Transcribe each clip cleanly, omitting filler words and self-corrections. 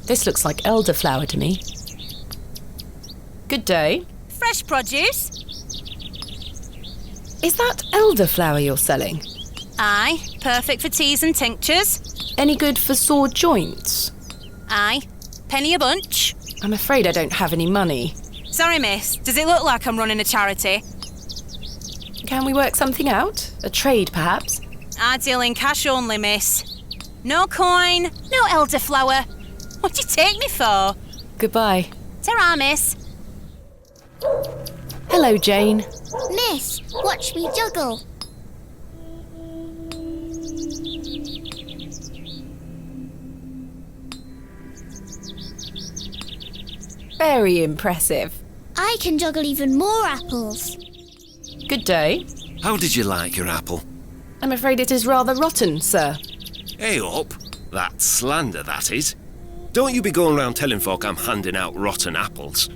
This looks like elderflower to me. Good day. Fresh produce? Is that elderflower you're selling? Aye. Perfect for teas and tinctures? Any good for sore joints? Aye. Penny a bunch? I'm afraid I don't have any money. Sorry, miss. Does it look like I'm running a charity? Can we work something out? A trade, perhaps? I deal in cash only, miss. No coin, no elderflower. What do you take me for? Goodbye. Ta-ra, miss. Hello, Jane. Miss, watch me juggle. Very impressive. I can juggle even more apples. Good day. How did you like your apple? I'm afraid it is rather rotten, sir. Hey up. That's slander, that is. Don't you be going round telling folk I'm handing out rotten apples.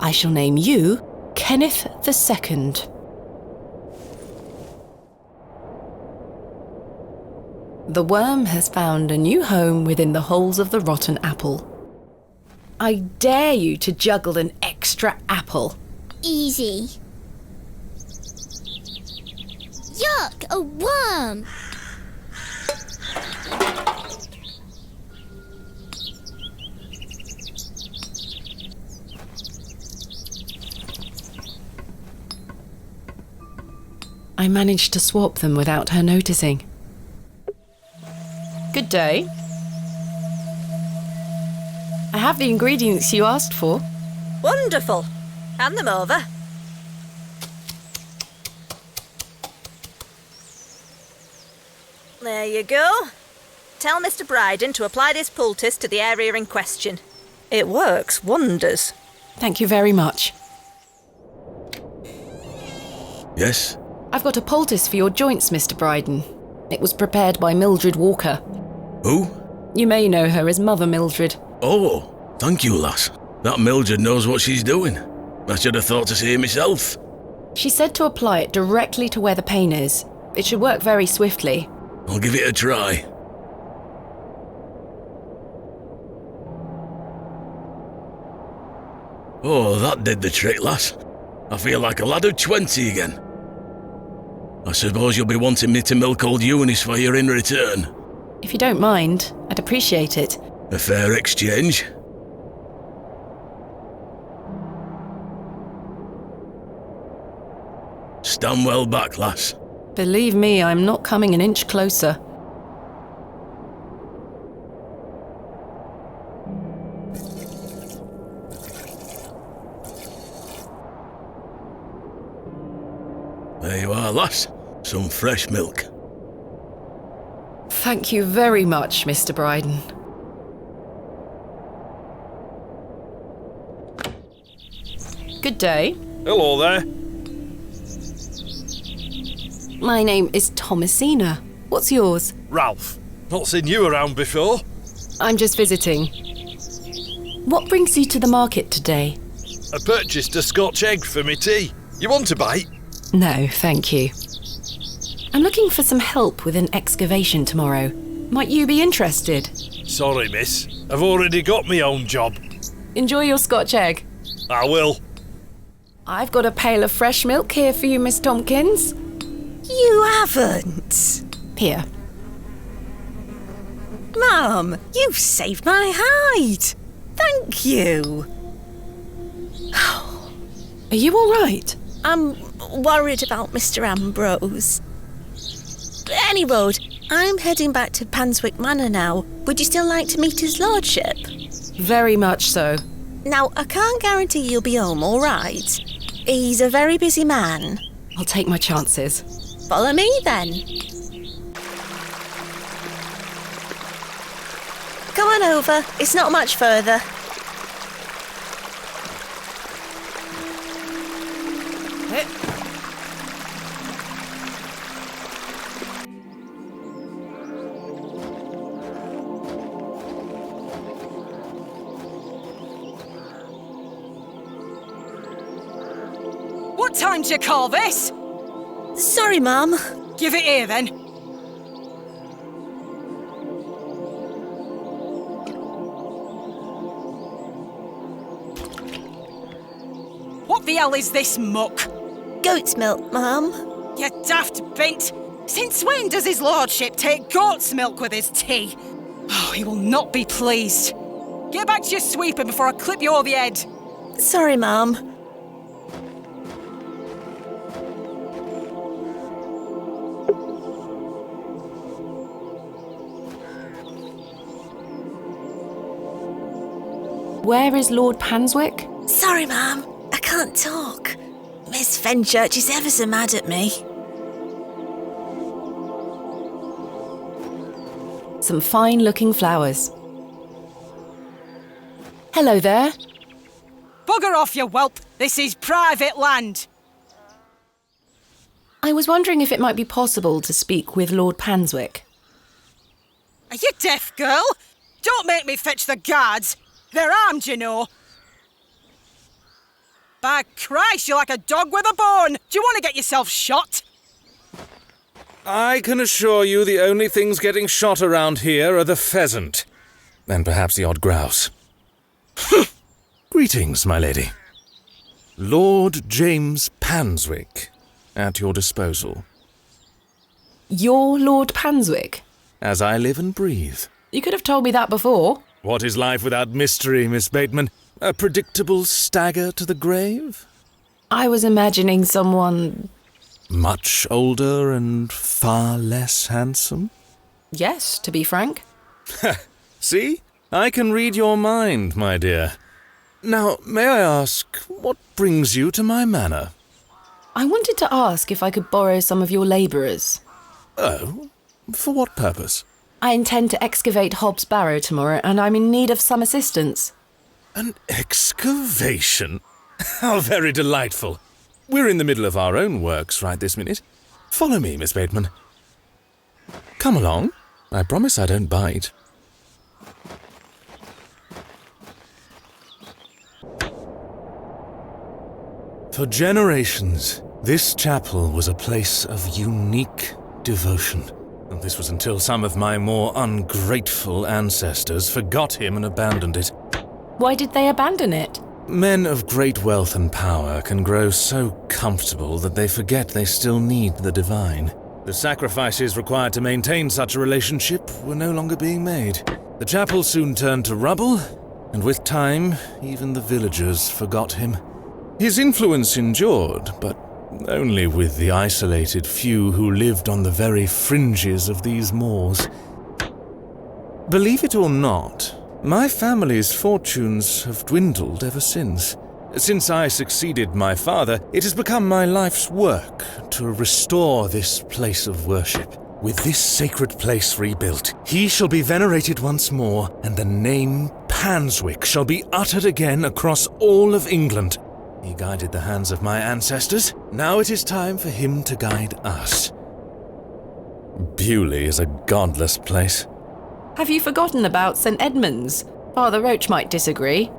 I shall name you Kenneth II. The worm has found a new home within the holes of the rotten apple. I dare you to juggle an extra apple. Easy. Yuck, a worm! I managed to swap them without her noticing. Good day. I have the ingredients you asked for. Wonderful. Hand them over. There you go. Tell Mr. Bryden to apply this poultice to the area in question. It works wonders. Thank you very much. Yes? I've got a poultice for your joints, Mr. Bryden. It was prepared by Mildred Walker. Who? You may know her as Mother Mildred. Oh, thank you, lass. That Mildred knows what she's doing. I should have thought to see it myself. She said to apply it directly to where the pain is. It should work very swiftly. I'll give it a try. Oh, that did the trick, lass. I feel like a lad of 20 again. I suppose you'll be wanting me to milk old Eunice for you in return. If you don't mind, I'd appreciate it. A fair exchange. Stand well back, lass. Believe me, I'm not coming an inch closer. There you are, lass. Some fresh milk. Thank you very much, Mr. Bryden. Good day. Hello there. My name is Thomasina. What's yours? Ralph. Not seen you around before. I'm just visiting. What brings you to the market today? I purchased a Scotch egg for me tea. You want a bite? No, thank you. I'm looking for some help with an excavation tomorrow. Might you be interested? Sorry, miss. I've already got my own job. Enjoy your Scotch egg. I will. I've got a pail of fresh milk here for you, Miss Tompkins. You haven't. Here. Mum, you've saved my hide. Thank you. Are you all right? I'm worried about Mr. Ambrose. Any road, I'm heading back to Panswick Manor now. Would you still like to meet his lordship? Very much so. Now, I can't guarantee you'll be home, all right? He's a very busy man. I'll take my chances. Follow me, then. Go on over. It's not much further. What time do you call this? Sorry, Mum. Give it here, then. What the hell is this muck? Goat's milk, Mum. You daft bint! Since when does his lordship take goat's milk with his tea? Oh, he will not be pleased. Get back to your sweeping before I clip you over the head. Sorry, Mum. Where is Lord Panswick? Sorry, Mum. I can't talk. Miss Fenchurch is ever so mad at me. Some fine-looking flowers. Hello there. Bugger off, you whelp. This is private land. I was wondering if it might be possible to speak with Lord Panswick. Are you deaf, girl? Don't make me fetch the guards. They're armed, you know. By Christ, you're like a dog with a bone. Do you want to get yourself shot? I can assure you the only things getting shot around here are the pheasant. And perhaps the odd grouse. Greetings, my lady. Lord James Panswick, at your disposal. You're Lord Panswick? As I live and breathe. You could have told me that before. What is life without mystery, Miss Bateman? A predictable stagger to the grave? I was imagining someone... Much older and far less handsome? Yes, to be frank. See? I can read your mind, my dear. Now, may I ask, what brings you to my manor? I wanted to ask if I could borrow some of your labourers. Oh? For what purpose? I intend to excavate Hobbs Barrow tomorrow, and I'm in need of some assistance. An excavation? How very delightful. We're in the middle of our own works right this minute. Follow me, Miss Bateman. Come along. I promise I don't bite. For generations, this chapel was a place of unique devotion. And this was until some of my more ungrateful ancestors forgot him and abandoned it. Why did they abandon it? Men of great wealth and power can grow so comfortable that they forget they still need the divine. The sacrifices required to maintain such a relationship were no longer being made. The chapel soon turned to rubble, and with time, even the villagers forgot him. His influence endured, but only with the isolated few who lived on the very fringes of these moors. Believe it or not, my family's fortunes have dwindled ever since. Since I succeeded my father, it has become my life's work to restore this place of worship. With this sacred place rebuilt, he shall be venerated once more, and the name Panswick shall be uttered again across all of England. He guided the hands of my ancestors. Now it is time for him to guide us. Bewley is a godless place. Have you forgotten about St. Edmund's? Father Roach might disagree.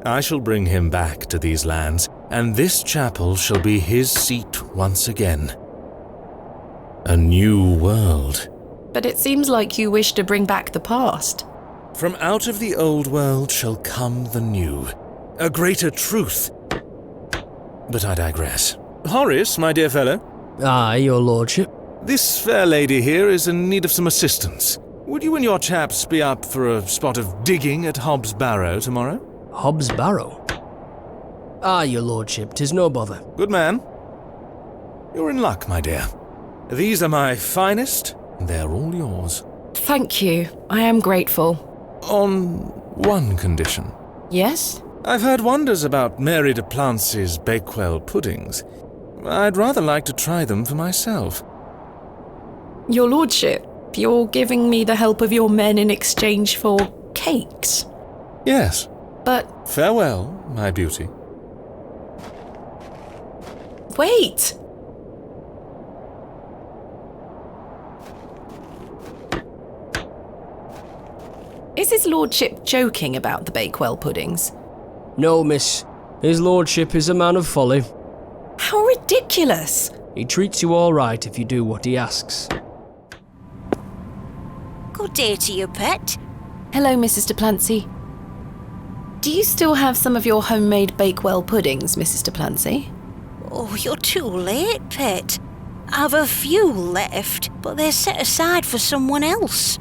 I shall bring him back to these lands, and this chapel shall be his seat once again. A new world. But it seems like you wish to bring back the past. From out of the old world shall come the new. A greater truth. But I digress. Horace, my dear fellow. Aye, your lordship. This fair lady here is in need of some assistance. Would you and your chaps be up for a spot of digging at Hobbs Barrow tomorrow? Hobbs Barrow? Aye, your lordship, 'tis no bother. Good man. You're in luck, my dear. These are my finest, and they're all yours. Thank you. I am grateful. On one condition. Yes? I've heard wonders about Mary de Plancy's Bakewell puddings. I'd rather like to try them for myself. Your lordship, you're giving me the help of your men in exchange for cakes. Yes. But... Farewell, my beauty. Wait! Is his lordship joking about the Bakewell puddings? No, miss. His lordship is a man of folly. How ridiculous! He treats you all right if you do what he asks. Good day to you, pet. Hello, Mrs. de Plancy. Do you still have some of your homemade Bakewell puddings, Mrs. de Plancy? Oh, you're too late, pet. I've a few left, but they're set aside for someone else.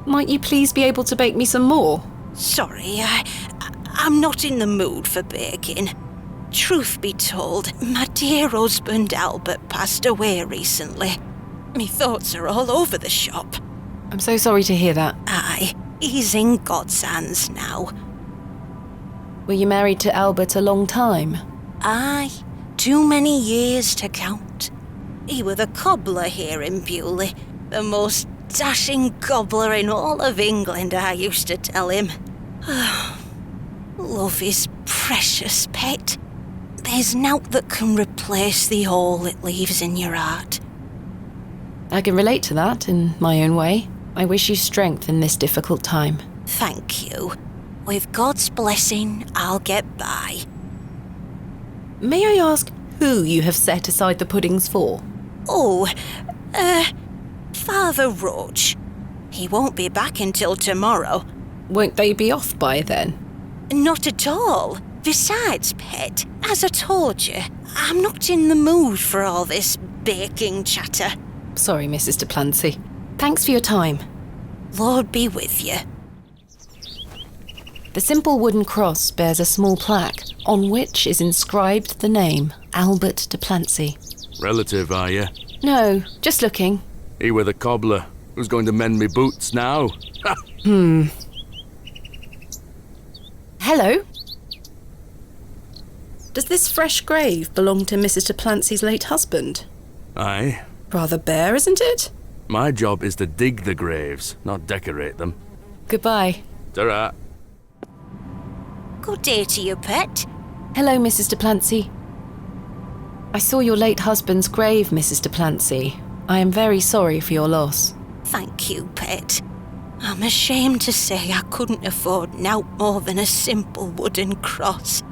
Might you please be able to bake me some more? Sorry, I'm not in the mood for baking. Truth be told, my dear husband Albert passed away recently. Me thoughts are all over the shop. I'm so sorry to hear that. Aye, he's in God's hands now. Were you married to Albert a long time? Aye, too many years to count. He were the cobbler here in Bewley, the most dashing cobbler in all of England, I used to tell him. Love is precious, pet. There's nought that can replace the hole it leaves in your heart. I can relate to that in my own way. I wish you strength in this difficult time. Thank you. With God's blessing, I'll get by. May I ask who you have set aside the puddings for? Oh, Father Roach. He won't be back until tomorrow. Won't they be off by then? Not at all. Besides, pet, as I told you, I'm not in the mood for all this baking chatter. Sorry, Mrs. de Plancy. Thanks for your time. Lord be with you. The simple wooden cross bears a small plaque on which is inscribed the name Albert de Plancy. Relative, are you? No, just looking. He were the cobbler. Who's going to mend me boots now? Hello? Does this fresh grave belong to Mrs. de Plancy's late husband? Aye. Rather bare, isn't it? My job is to dig the graves, not decorate them. Goodbye. Ta-ra. Good day to you, pet. Hello, Mrs. de Plancy. I saw your late husband's grave, Mrs. de Plancy. I am very sorry for your loss. Thank you, pet. I'm ashamed to say I couldn't afford nought more than a simple wooden cross.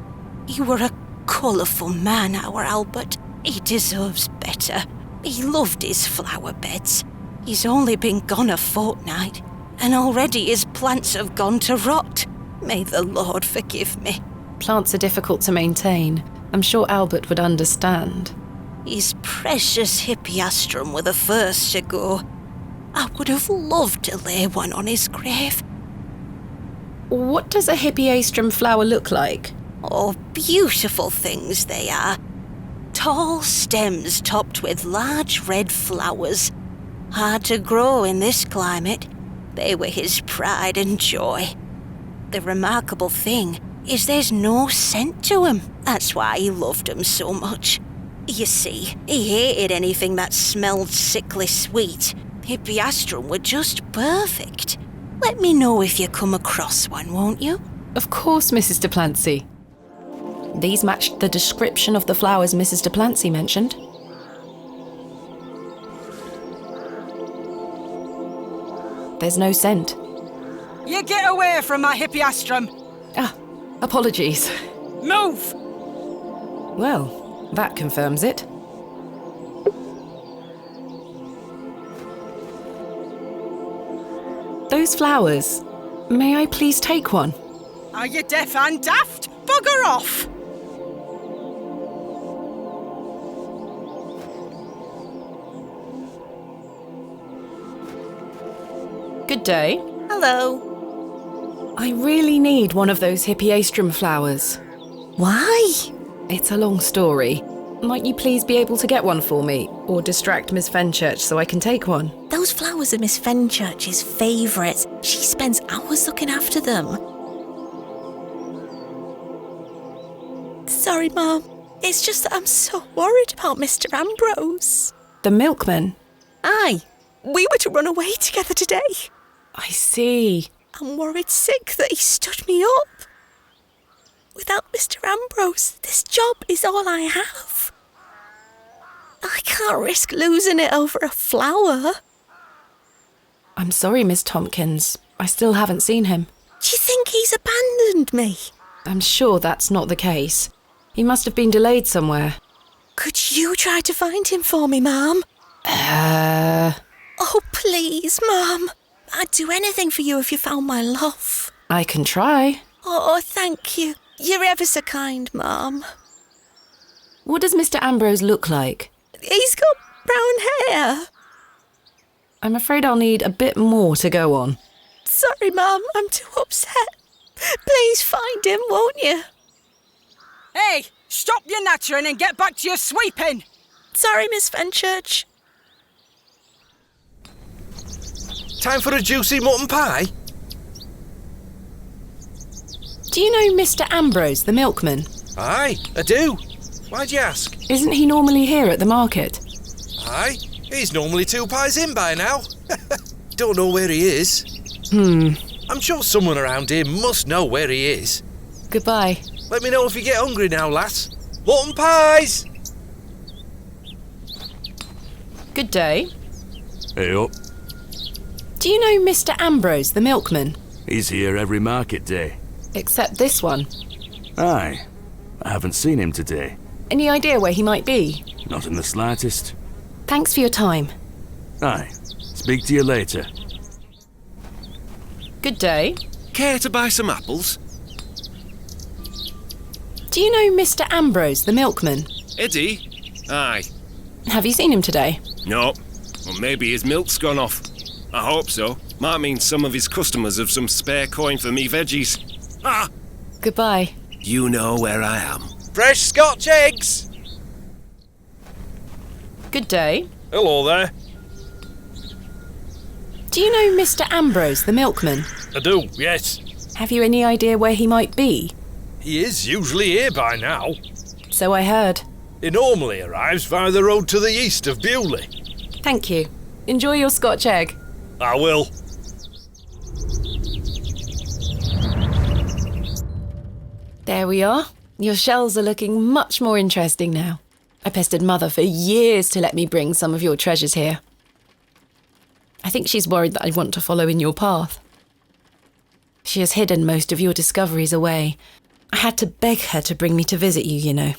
He were a colourful man, our Albert. He deserves better. He loved his flower beds. He's only been gone a fortnight, and already his plants have gone to rot. May the Lord forgive me. Plants are difficult to maintain. I'm sure Albert would understand. His precious hippeastrum were the first to go. I would have loved to lay one on his grave. What does a hippeastrum flower look like? Oh, beautiful things they are. Tall stems topped with large red flowers. Hard to grow in this climate. They were his pride and joy. The remarkable thing is there's no scent to 'em. That's why he loved 'em so much. You see, he hated anything that smelled sickly sweet. Hippeastrum were just perfect. Let me know if you come across one, won't you? Of course, Mrs. de Plancy. These matched the description of the flowers Mrs. de Plancy mentioned. There's no scent. You get away from my hippeastrum. Ah, apologies. Move! Well, that confirms it. Those flowers. May I please take one? Are you deaf and daft? Bugger off! Good day. Hello. I really need one of those hippeastrum flowers. Why? It's a long story. Might you please be able to get one for me, or distract Miss Fenchurch so I can take one? Those flowers are Miss Fenchurch's favourites. She spends hours looking after them. Sorry, Mum. It's just that I'm so worried about Mr. Ambrose. The milkman? Aye. We were to run away together today. I see. I'm worried sick that he stood me up. Without Mr. Ambrose, this job is all I have. I can't risk losing it over a flower. I'm sorry, Miss Tompkins. I still haven't seen him. Do you think he's abandoned me? I'm sure that's not the case. He must have been delayed somewhere. Could you try to find him for me, Mum? Oh, please, Mum. I'd do anything for you if you found my love. I can try. Oh, thank you. You're ever so kind, Mum. What does Mr. Ambrose look like? He's got brown hair. I'm afraid I'll need a bit more to go on. Sorry, Mum, I'm too upset. Please find him, won't you? Hey, stop your nattering and get back to your sweeping. Sorry, Miss Fenchurch. Time for a juicy mutton pie? Do you know Mr. Ambrose, the milkman? Aye, I do. Why'd you ask? Isn't he normally here at the market? Aye, he's normally 2 pies in by now. Don't know where he is. I'm sure someone around here must know where he is. Goodbye. Let me know if you get hungry now, lass. Mutton pies! Good day. Hey up. Do you know Mr. Ambrose, the milkman? He's here every market day. Except this one. Aye. I haven't seen him today. Any idea where he might be? Not in the slightest. Thanks for your time. Aye. Speak to you later. Good day. Care to buy some apples? Do you know Mr. Ambrose, the milkman? Eddie? Aye. Have you seen him today? No. Well, maybe his milk's gone off. I hope so. Might mean some of his customers have some spare coin for me veggies. Ah! Goodbye. You know where I am. Fresh Scotch eggs! Good day. Hello there. Do you know Mr. Ambrose, the milkman? I do, yes. Have you any idea where he might be? He is usually here by now. So I heard. He normally arrives via the road to the east of Bewley. Thank you. Enjoy your Scotch egg. I will. There we are. Your shells are looking much more interesting now. I pestered Mother for years to let me bring some of your treasures here. I think she's worried that I want to follow in your path. She has hidden most of your discoveries away. I had to beg her to bring me to visit you, you know.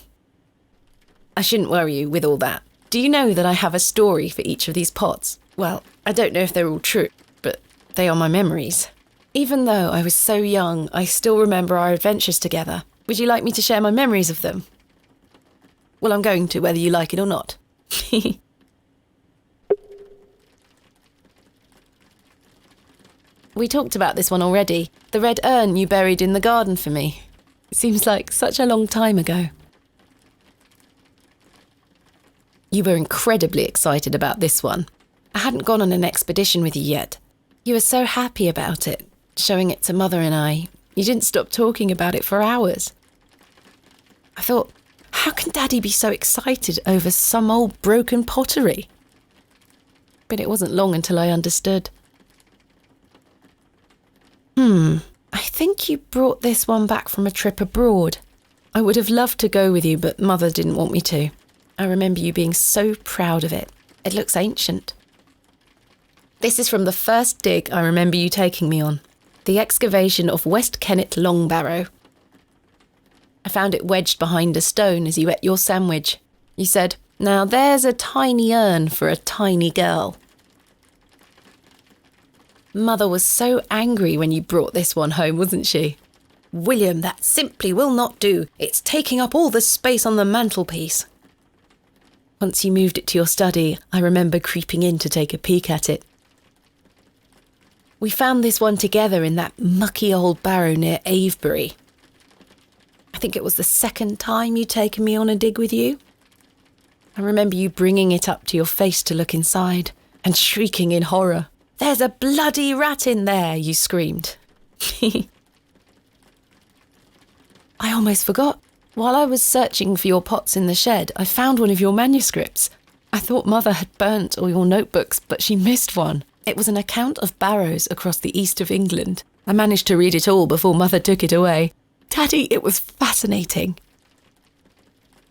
I shouldn't worry you with all that. Do you know that I have a story for each of these pots? Well, I don't know if they're all true, but they are my memories. Even though I was so young, I still remember our adventures together. Would you like me to share my memories of them? Well, I'm going to, whether you like it or not. We talked about this one already. The red urn you buried in the garden for me. It seems like such a long time ago. You were incredibly excited about this one. I hadn't gone on an expedition with you yet. You were so happy about it, showing it to Mother and I. You didn't stop talking about it for hours. I thought, how can Daddy be so excited over some old broken pottery? But it wasn't long until I understood. I think you brought this one back from a trip abroad. I would have loved to go with you, but Mother didn't want me to. I remember you being so proud of it. It looks ancient. This is from the first dig I remember you taking me on. The excavation of West Kennet Long Barrow. I found it wedged behind a stone as you ate your sandwich. You said, "Now there's a tiny urn for a tiny girl." Mother was so angry when you brought this one home, wasn't she? "William, that simply will not do. It's taking up all the space on the mantelpiece." Once you moved it to your study, I remember creeping in to take a peek at it. We found this one together in that mucky old barrow near Avebury. I think it was the second time you'd taken me on a dig with you. I remember you bringing it up to your face to look inside and shrieking in horror. "There's a bloody rat in there," you screamed. I almost forgot. While I was searching for your pots in the shed, I found one of your manuscripts. I thought Mother had burnt all your notebooks, but she missed one. It was an account of barrows across the east of England. I managed to read it all before Mother took it away. Daddy, it was fascinating.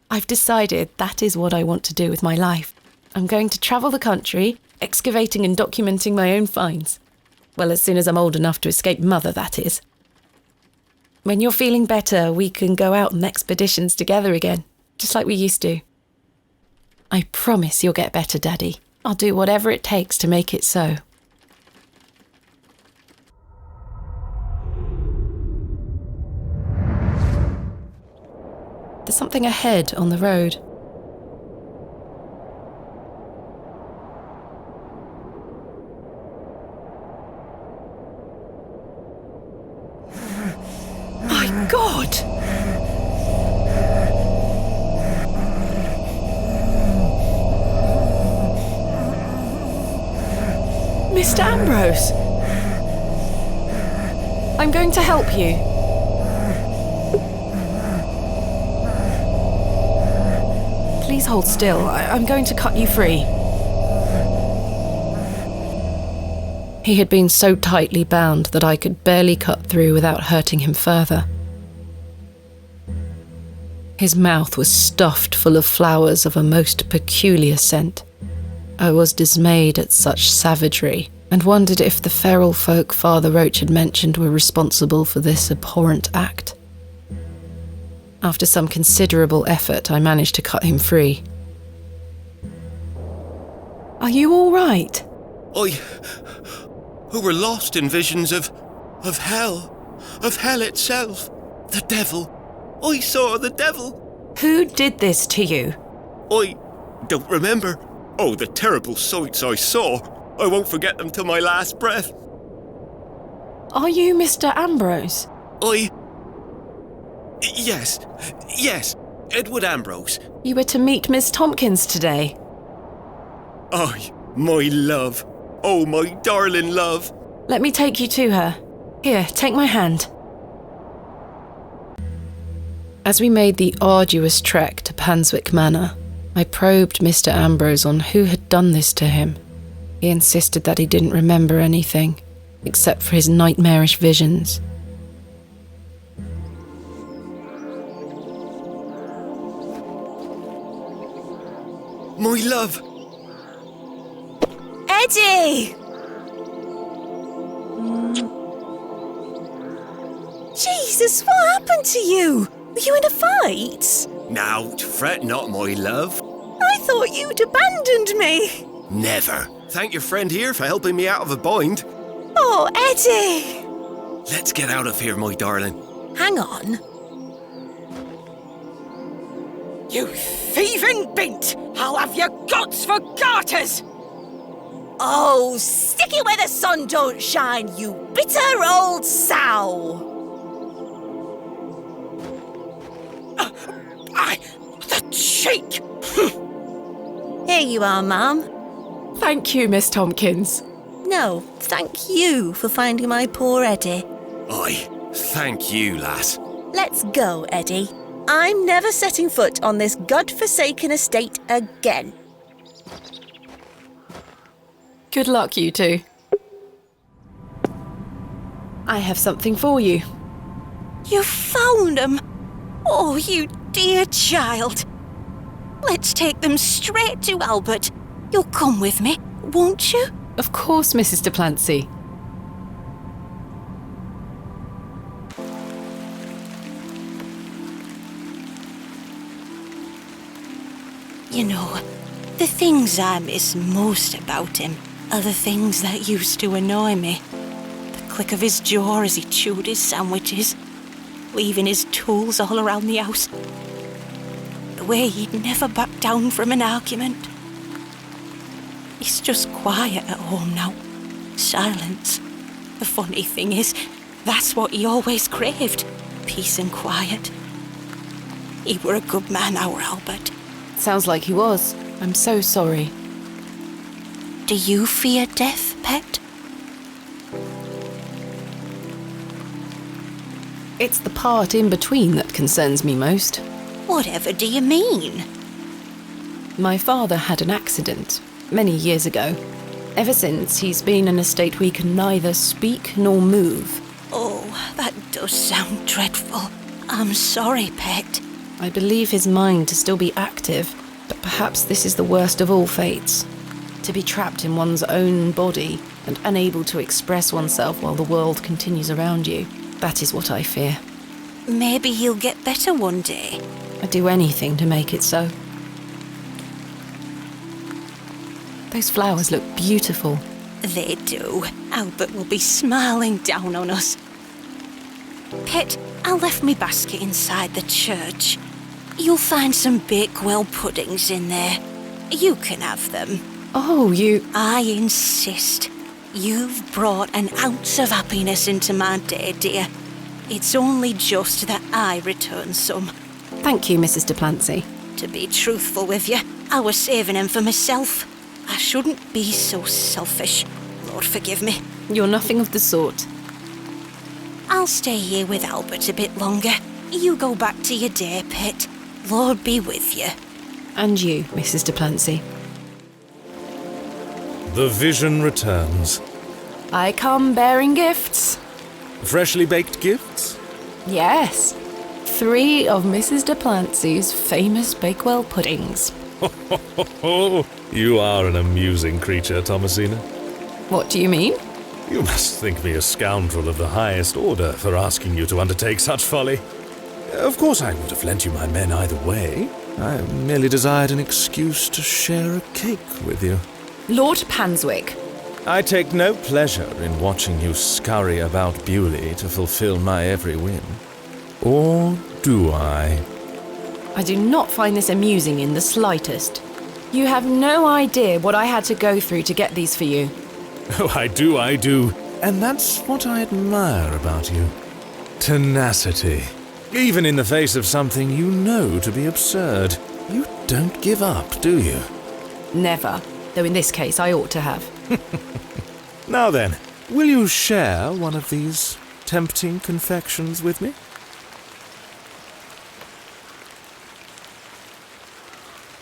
I've decided that is what I want to do with my life. I'm going to travel the country, excavating and documenting my own finds. Well, as soon as I'm old enough to escape Mother, that is. When you're feeling better, we can go out on expeditions together again, just like we used to. I promise you'll get better, Daddy. I'll do whatever it takes to make it so. There's something ahead on the road. My God! Mr. Ambrose! I'm going to help you. Please hold still. I'm going to cut you free. He had been so tightly bound that I could barely cut through without hurting him further. His mouth was stuffed full of flowers of a most peculiar scent. I was dismayed at such savagery and wondered if the feral folk Father Roach had mentioned were responsible for this abhorrent act. After some considerable effort, I managed to cut him free. Are you all right? Who were lost in visions of hell itself, the devil. I saw the devil. Who did this to you? I don't remember. Oh, the terrible sights I saw. I won't forget them till my last breath. Are you Mr. Ambrose? Yes, Edward Ambrose. You were to meet Miss Tompkins today. Aye, my love. Oh, my darling love. Let me take you to her. Here, take my hand. As we made the arduous trek to Panswick Manor, I probed Mr. Ambrose on who had done this to him. He insisted that he didn't remember anything, except for his nightmarish visions. My love. Eddie! Jesus, what happened to you? Were you in a fight? Now, fret not, my love. I thought you'd abandoned me. Never. Thank your friend here for helping me out of a bind. Oh, Eddie! Let's get out of here, my darling. Hang on. You thieving bint! I'll have your guts for garters! Oh, stick it where the sun don't shine, you bitter old sow! The cheek! Here you are, Mum. Thank you, Miss Tompkins. No, thank you for finding my poor Eddie. Aye, thank you, lass. Let's go, Eddie. I'm never setting foot on this godforsaken estate again. Good luck, you two. I have something for you. You found them? Oh, you dear child. Let's take them straight to Albert. You'll come with me, won't you? Of course, Mrs. de Plancy. You know, the things I miss most about him are the things that used to annoy me. The click of his jaw as he chewed his sandwiches, leaving his tools all around the house. The way he'd never back down from an argument. He's just quiet at home now. Silence. The funny thing is, that's what he always craved. Peace and quiet. He were a good man, our Albert. Sounds like he was. I'm so sorry. Do you fear death, pet? It's the part in between that concerns me most. Whatever do you mean? My father had an accident many years ago. Ever since, he's been in a state we can neither speak nor move. Oh, that does sound dreadful. I'm sorry, pet. I believe his mind to still be active, but perhaps this is the worst of all fates. To be trapped in one's own body and unable to express oneself while the world continues around you. That is what I fear. Maybe he'll get better one day. I'd do anything to make it so. Those flowers look beautiful. They do. Albert will be smiling down on us. Pet, I left me basket inside the church. You'll find some Bakewell puddings in there. You can have them. Oh, you... I insist. You've brought an ounce of happiness into my day, dear. It's only just that I return some. Thank you, Mrs. Duplancy. To be truthful with you, I was saving them for myself. I shouldn't be so selfish. Lord forgive me. You're nothing of the sort. I'll stay here with Albert a bit longer. You go back to your day, Pet. Lord be with you. And you, Mrs. Duplancy. The vision returns. I come bearing gifts. Freshly baked gifts? Yes. 3 of Mrs. Duplancy's famous Bakewell puddings. Oh, you are an amusing creature, Thomasina. What do you mean? You must think me a scoundrel of the highest order for asking you to undertake such folly. Of course I would have lent you my men either way. I merely desired an excuse to share a cake with you. Lord Panswick. I take no pleasure in watching you scurry about Bewley to fulfill my every whim. Or do I? I do not find this amusing in the slightest. You have no idea what I had to go through to get these for you. Oh, I do. And that's what I admire about you. Tenacity. Even in the face of something you know to be absurd. You don't give up, do you? Never. Though in this case I ought to have. Now then, will you share one of these tempting confections with me?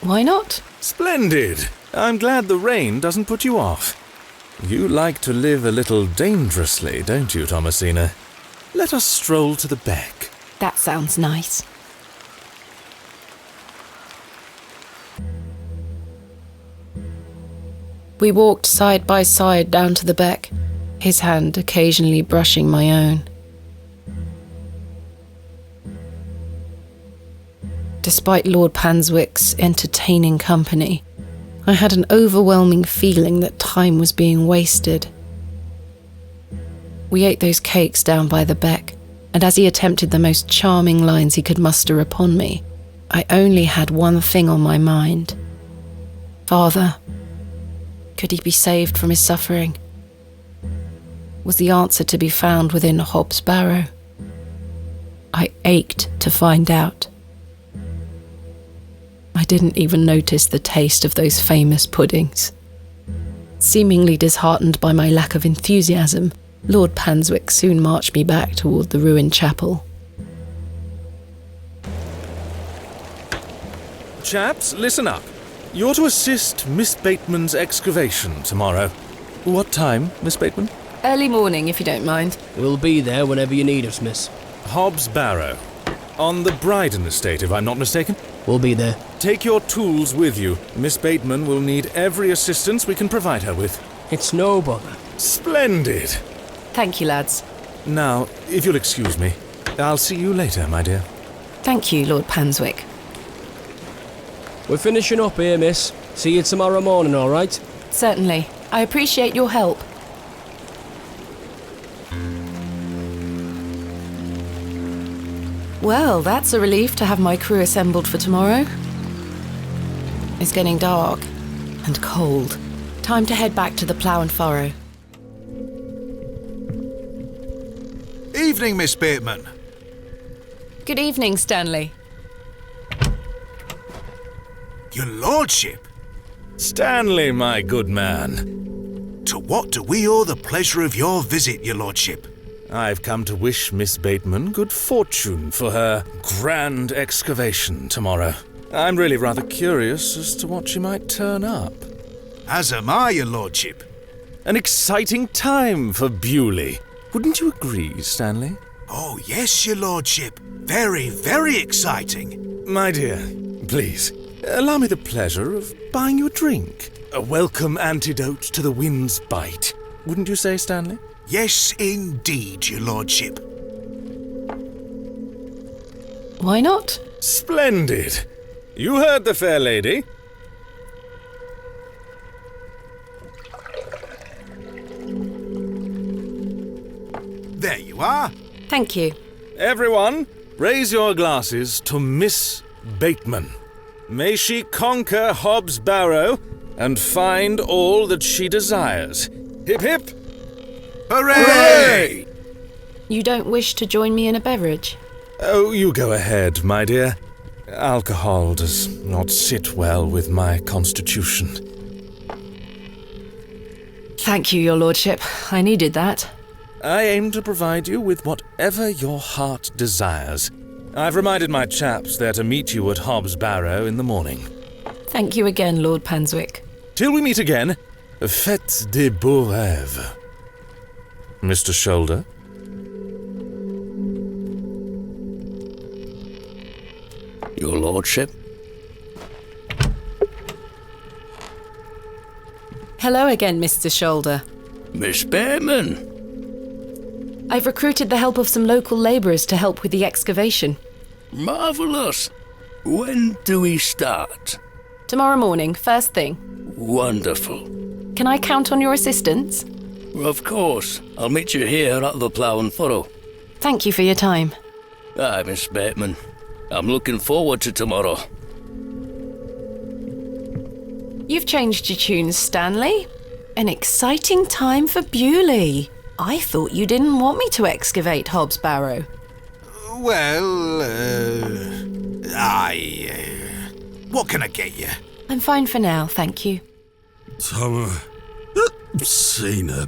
Why not? Splendid! I'm glad the rain doesn't put you off. You like to live a little dangerously, don't you, Thomasina? Let us stroll to the beck. That sounds nice. We walked side by side down to the beck, his hand occasionally brushing my own. Despite Lord Panswick's entertaining company, I had an overwhelming feeling that time was being wasted. We ate those cakes down by the beck, and as he attempted the most charming lines he could muster upon me, I only had one thing on my mind. Father, could he be saved from his suffering? Was the answer to be found within Hobbs' Barrow? I ached to find out. I didn't even notice the taste of those famous puddings. Seemingly disheartened by my lack of enthusiasm, Lord Panswick soon marched me back toward the ruined chapel. Chaps, listen up. You're to assist Miss Bateman's excavation tomorrow. What time, Miss Bateman? Early morning, if you don't mind. We'll be there whenever you need us, miss. Hobbs' Barrow. On the Bryden estate, if I'm not mistaken. We'll be there. Take your tools with you. Miss Bateman will need every assistance we can provide her with. It's no bother. Splendid! Thank you, lads. Now, if you'll excuse me, I'll see you later, my dear. Thank you, Lord Panswick. We're finishing up here, miss. See you tomorrow morning, all right? Certainly. I appreciate your help. Well, that's a relief to have my crew assembled for tomorrow. It's getting dark and cold. Time to head back to the Plough and Furrow. Evening, Miss Bateman. Good evening, Stanley. Your lordship, Stanley, my good man. to what do we owe the pleasure of your visit, your lordship? I've come to wish Miss Bateman good fortune for her grand excavation tomorrow. I'm really rather curious as to what she might turn up. As am I, your lordship. An exciting time for Bewley. Wouldn't you agree, Stanley? Oh, yes, your lordship. Very, very exciting. My dear, please, allow me the pleasure of buying you a drink. A welcome antidote to the wind's bite. Wouldn't you say, Stanley? Yes, indeed, your lordship. Why not? Splendid. You heard the fair lady. There you are. Thank you. Everyone, raise your glasses to Miss Bateman. May she conquer Hobbs Barrow and find all that she desires. Hip hip! Hooray! You don't wish to join me in a beverage? Oh, you go ahead, my dear. Alcohol does not sit well with my constitution. Thank you, your lordship. I needed that. I aim to provide you with whatever your heart desires. I've reminded my chaps they're to meet you at Hobbs Barrow in the morning. Thank you again, Lord Panswick. Till we meet again, faites des beaux rêves. Mr. Shoulder? Your lordship? Hello again, Mr. Shoulder. Miss Bateman? I've recruited the help of some local labourers to help with the excavation. Marvellous. When do we start? Tomorrow morning, first thing. Wonderful. Can I count on your assistance? Of course. I'll meet you here at the Plough and Furrow. Thank you for your time. Aye, Miss Bateman. I'm looking forward to tomorrow. You've changed your tunes, Stanley. An exciting time for Bewley. I thought you didn't want me to excavate Hobbs Barrow. Well, what can I get you? I'm fine for now, thank you. Thomasina,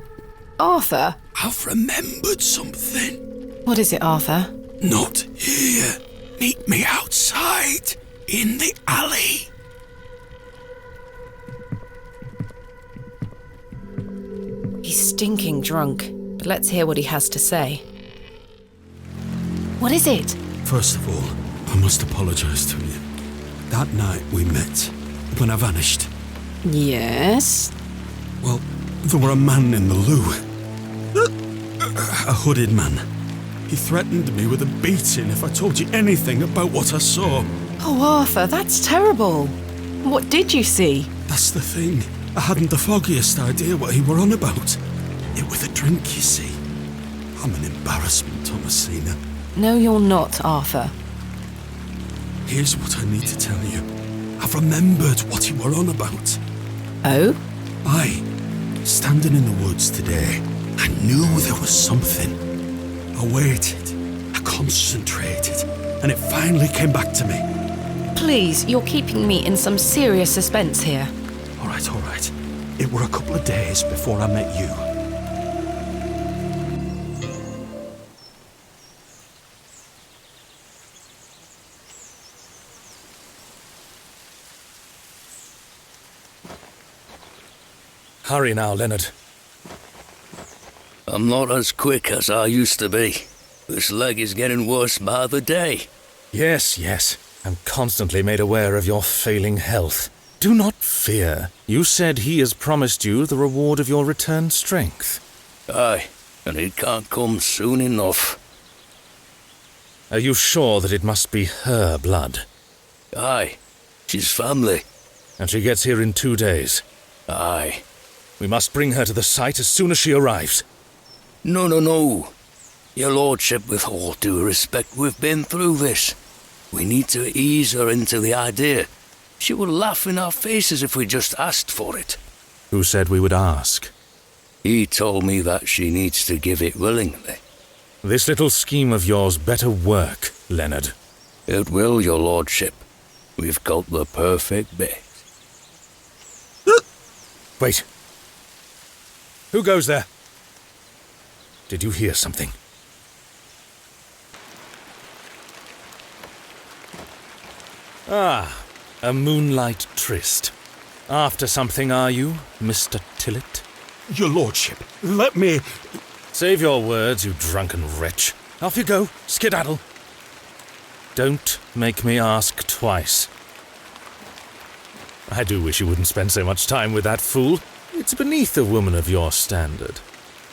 Arthur? I've remembered something. What is it, Arthur? Not here. Meet me outside, in the alley. He's stinking drunk, but let's hear what he has to say. What is it? First of all, I must apologise to you. That night we met, when I vanished. Yes? Well, there were a man in the loo. A hooded man. He threatened me with a beating if I told you anything about what I saw. Oh, Arthur, that's terrible. What did you see? That's the thing. I hadn't the foggiest idea what he were on about. It was a drink, you see. I'm an embarrassment, Thomasina. No, you're not, Arthur. Here's what I need to tell you. I've remembered what he were on about. Oh? Aye. Standing in the woods today, I knew there was something. I waited. I concentrated. And it finally came back to me. Please, you're keeping me in some serious suspense here. All right. It were a couple of days before I met you. Hurry now, Leonard. I'm not as quick as I used to be. This leg is getting worse by the day. Yes. I'm constantly made aware of your failing health. Do not fear. You said he has promised you the reward of your returned strength. Aye, and it can't come soon enough. Are you sure that it must be her blood? Aye, she's family. And she gets here in 2 days? Aye. We must bring her to the site as soon as she arrives. No. Your lordship, with all due respect, we've been through this. We need to ease her into the idea. She would laugh in our faces if we just asked for it. Who said we would ask? He told me that she needs to give it willingly. This little scheme of yours better work, Leonard. It will, your lordship. We've got the perfect bait. Wait. Who goes there? Did you hear something? Ah, a moonlight tryst. After something, are you, Mr. Tillett? Your lordship, let me... Save your words, you drunken wretch. Off you go, skedaddle. Don't make me ask twice. I do wish you wouldn't spend so much time with that fool. It's beneath a woman of your standard.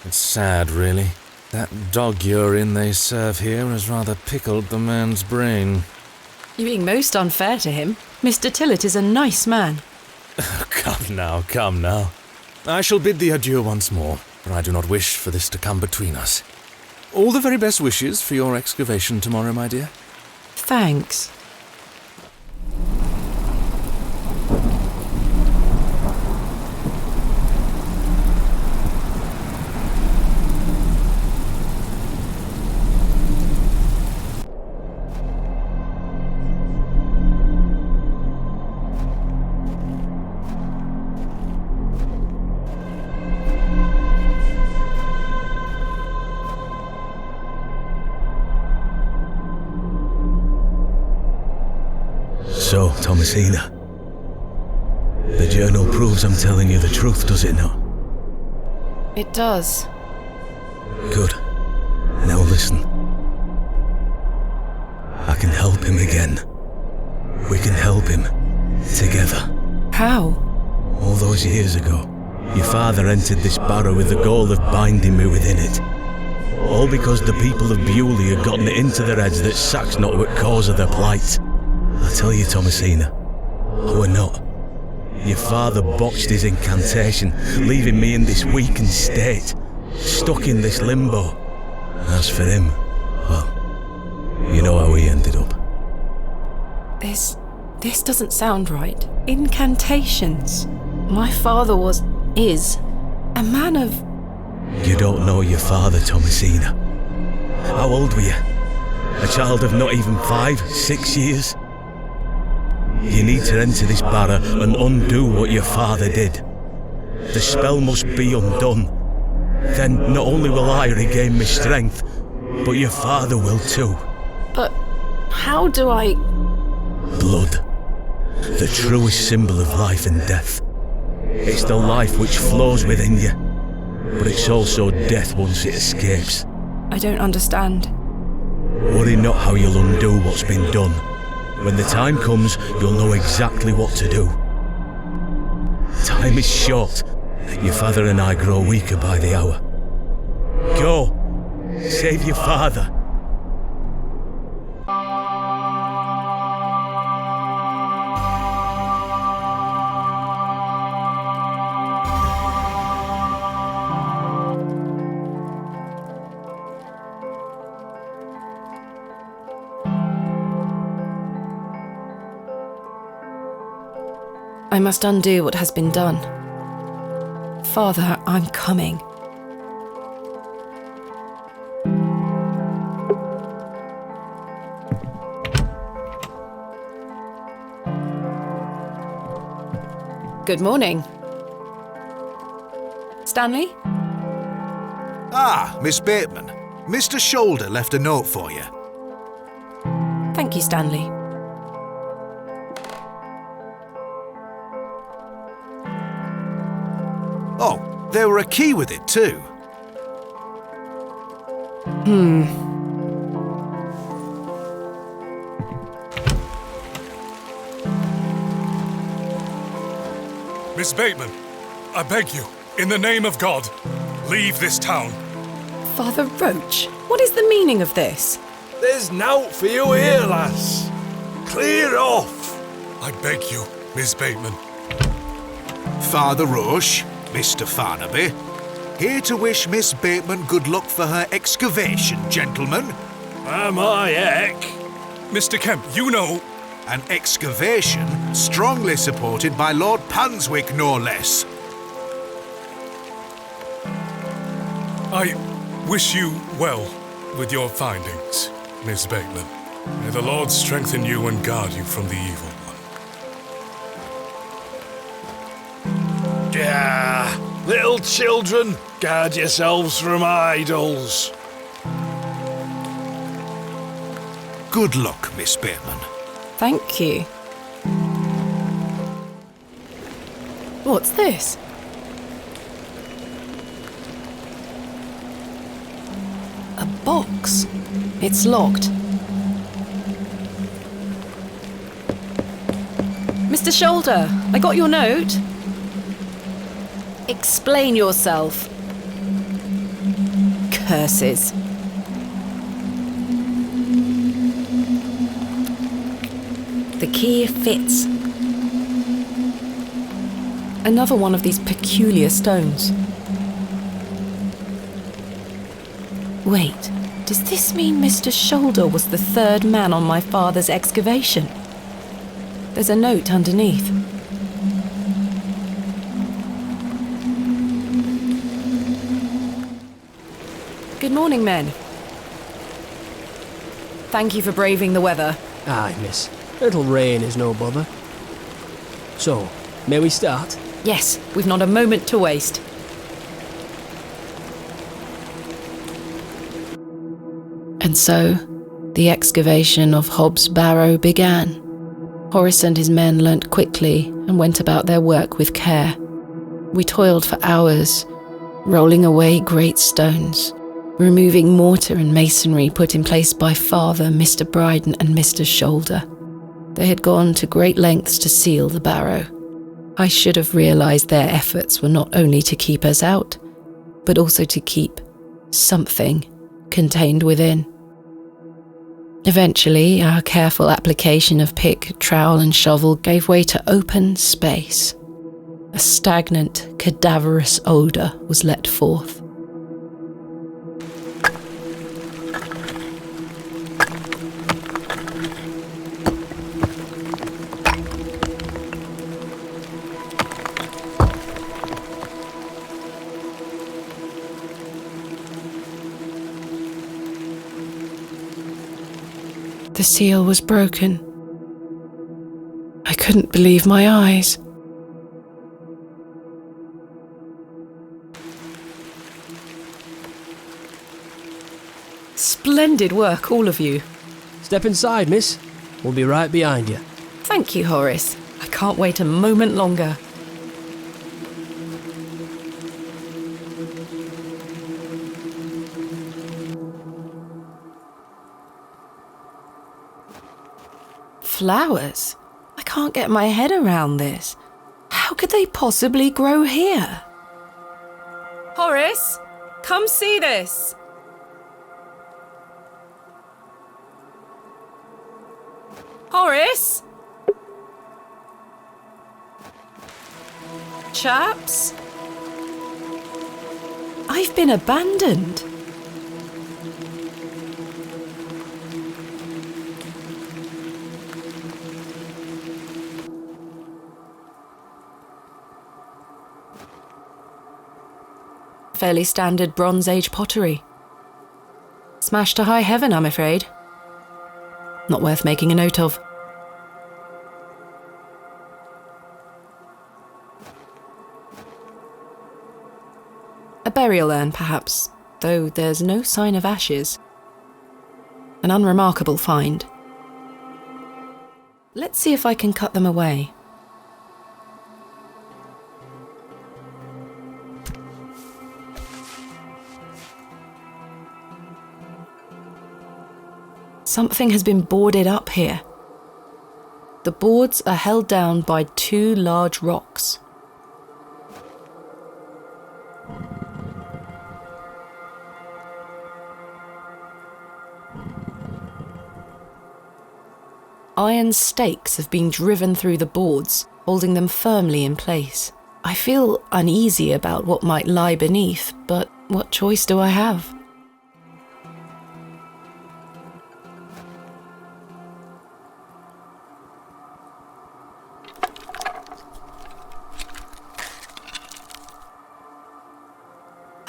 It's sad, really. That dog urine they serve here has rather pickled the man's brain. You're being most unfair to him. Mr. Tillett is a nice man. Come now. I shall bid thee adieu once more, for I do not wish for this to come between us. All the very best wishes for your excavation tomorrow, my dear. Thanks. So, Thomasina, the journal proves I'm telling you the truth, does it not? It does. Good. Now listen. I can help him again. We can help him. Together. How? All those years ago, your father entered this barrow with the goal of binding me within it. All because the people of Bewley had gotten it into their heads that Sack's not what cause of their plight. I tell you, Thomasina, we're not. Your father botched his incantation, leaving me in this weakened state, stuck in this limbo. As for him, well, you know how he ended up. This doesn't sound right. Incantations. My father is a man of... You don't know your father, Thomasina. How old were you? A child of not even 5, 6 years? You need to enter this barrow and undo what your father did. The spell must be undone. Then not only will I regain my strength, but your father will too. But how do I... Blood. The truest symbol of life and death. It's the life which flows within you, but it's also death once it escapes. I don't understand. Worry not how you'll undo what's been done. When the time comes, you'll know exactly what to do. Time is short. Your father and I grow weaker by the hour. Go. Save your father. I must undo what has been done. Father, I'm coming. Good morning. Stanley? Ah, Miss Bateman. Mr. Shoulder left a note for you. Thank you, Stanley. Oh, there were a key with it too. Miss Bateman, I beg you, in the name of God, leave this town. Father Roach, what is the meaning of this? There's nought for you here, lass. Clear off. I beg you, Miss Bateman. Father Roche, Mr. Farnaby, here to wish Miss Bateman good luck for her excavation, gentlemen. Am I heck? Mr. Kemp, you know... An excavation strongly supported by Lord Panswick, no less. I wish you well with your findings, Miss Bateman. May the Lord strengthen you and guard you from the evil one. Yeah, little children, guard yourselves from idols. Good luck, Miss Bateman. Thank you. What's this? A box. It's locked. Mr. Shoulder, I got your note. Explain yourself. Curses. The key fits. Another one of these peculiar stones. Wait. Does this mean Mr. Shoulder was the third man on my father's excavation? There's a note underneath. Good morning, men. Thank you for braving the weather. Aye, miss. Little rain is no bother. So, may we start? Yes, we've not a moment to waste. And so, the excavation of Hobbs Barrow began. Horace and his men learnt quickly and went about their work with care. We toiled for hours, rolling away great stones, removing mortar and masonry put in place by Father, Mr. Bryden and Mr. Shoulder. They had gone to great lengths to seal the barrow. I should have realised their efforts were not only to keep us out, but also to keep something contained within. Eventually, our careful application of pick, trowel and shovel gave way to open space. A stagnant, cadaverous odour was let forth. The seal was broken. I couldn't believe my eyes. Splendid work, all of you. Step inside, miss. We'll be right behind you. Thank you, Horace. I can't wait a moment longer. Flowers? I can't get my head around this. How could they possibly grow here? Horace, come see this. Horace? Chaps? I've been abandoned. Fairly standard Bronze Age pottery. Smashed to high heaven, I'm afraid. Not worth making a note of. A burial urn, perhaps, though there's no sign of ashes. An unremarkable find. Let's see if I can cut them away. Something has been boarded up here. The boards are held down by two large rocks. Iron stakes have been driven through the boards, holding them firmly in place. I feel uneasy about what might lie beneath, but what choice do I have?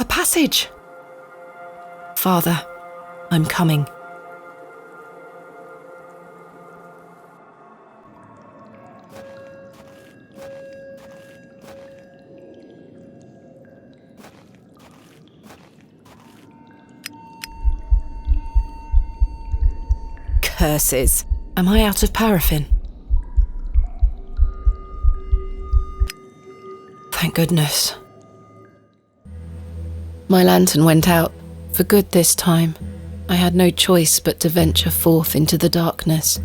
A passage! Father, I'm coming. Curses! Am I out of paraffin? Thank goodness. My lantern went out, for good this time. I had no choice but to venture forth into the darkness.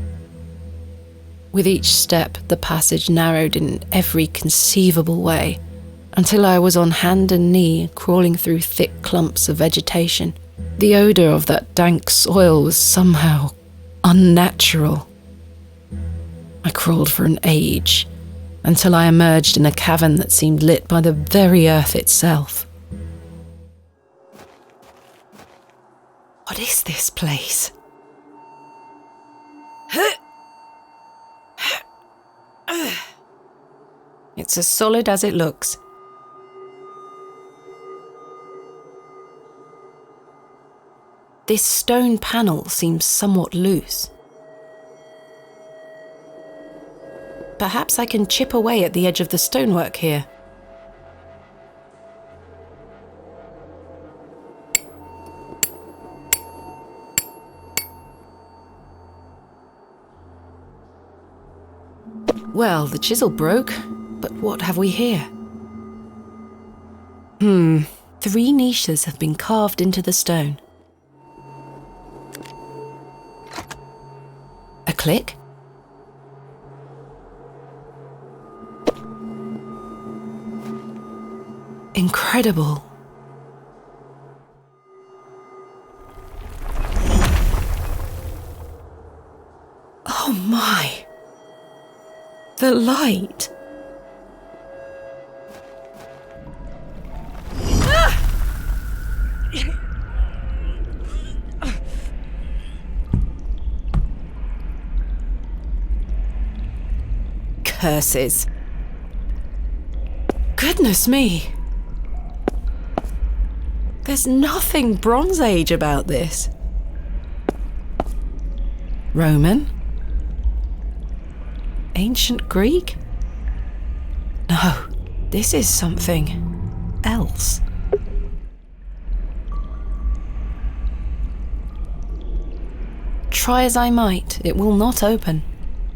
With each step, the passage narrowed in every conceivable way, until I was on hand and knee, crawling through thick clumps of vegetation. The odour of that dank soil was somehow unnatural. I crawled for an age, until I emerged in a cavern that seemed lit by the very earth itself. What is this place? It's as solid as it looks. This stone panel seems somewhat loose. Perhaps I can chip away at the edge of the stonework here. Well, the chisel broke, but what have we here? 3 niches have been carved into the stone. A click. Incredible. Oh my. The light. Curses. Goodness me. There's nothing Bronze Age about this. Roman? Ancient Greek? No, this is something else. Try as I might, it will not open.